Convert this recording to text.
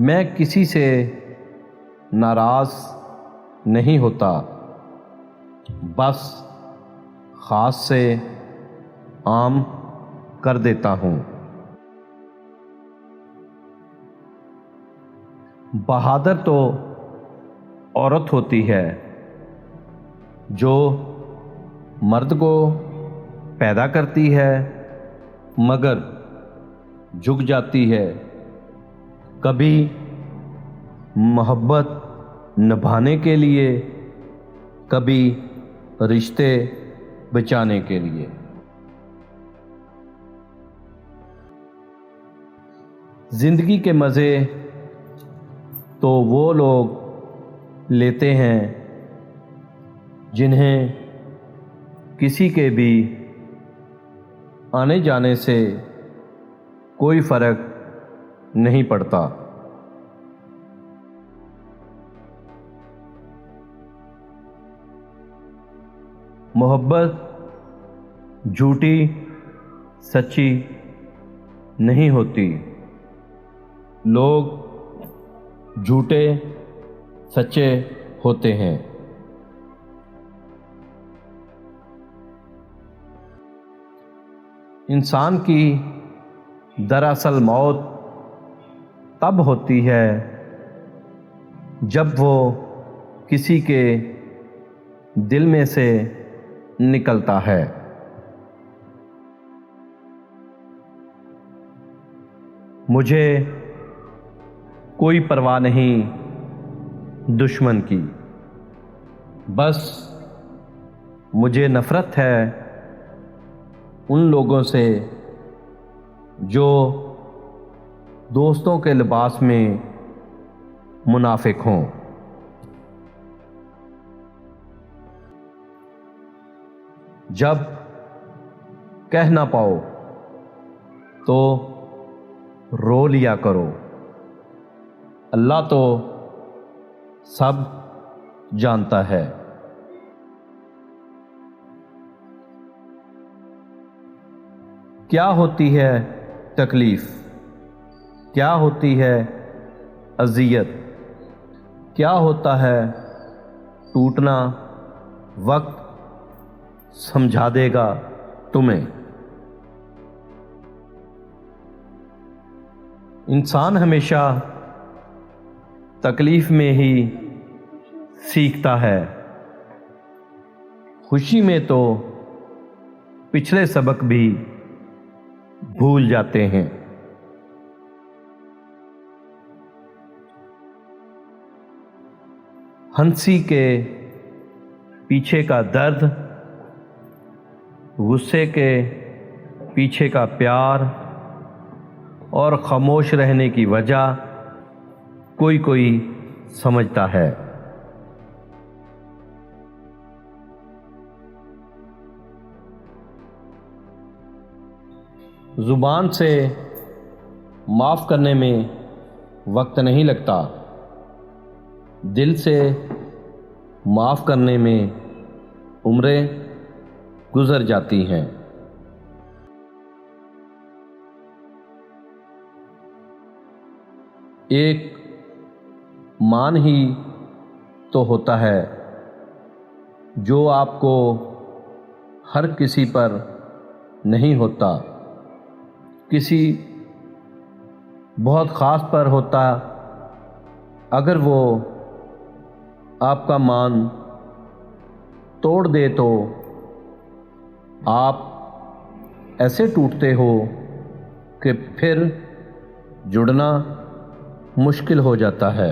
میں کسی سے ناراض نہیں ہوتا، بس خاص سے عام کر دیتا ہوں۔ بہادر تو عورت ہوتی ہے جو مرد کو پیدا کرتی ہے مگر جھک جاتی ہے، کبھی محبت نبھانے کے لیے، کبھی رشتے بچانے کے لیے۔ زندگی کے مزے تو وہ لوگ لیتے ہیں جنہیں کسی کے بھی آنے جانے سے کوئی فرق نہیں پڑتا۔ محبت جھوٹی سچی نہیں ہوتی، لوگ جھوٹے سچے ہوتے ہیں۔ انسان کی دراصل موت تب ہوتی ہے جب وہ کسی کے دل میں سے نکلتا ہے۔ مجھے کوئی پرواہ نہیں دشمن کی، بس مجھے نفرت ہے ان لوگوں سے جو دوستوں کے لباس میں منافق ہوں۔ جب کہہ نہ پاؤ تو رو لیا کرو، اللہ تو سب جانتا ہے۔ کیا ہوتی ہے تکلیف، کیا ہوتی ہے اذیت، کیا ہوتا ہے ٹوٹنا، وقت سمجھا دے گا تمہیں۔ انسان ہمیشہ تکلیف میں ہی سیکھتا ہے، خوشی میں تو پچھلے سبق بھی بھول جاتے ہیں۔ ہنسی کے پیچھے کا درد، غصے کے پیچھے کا پیار اور خاموش رہنے کی وجہ کوئی کوئی سمجھتا ہے۔ زبان سے معاف کرنے میں وقت نہیں لگتا، دل سے معاف کرنے میں عمریں گزر جاتی ہیں۔ ایک مان ہی تو ہوتا ہے جو آپ کو ہر کسی پر نہیں ہوتا، کسی بہت خاص پر ہوتا۔ اگر وہ آپ کا مان توڑ دے تو آپ ایسے ٹوٹتے ہو کہ پھر جڑنا مشکل ہو جاتا ہے۔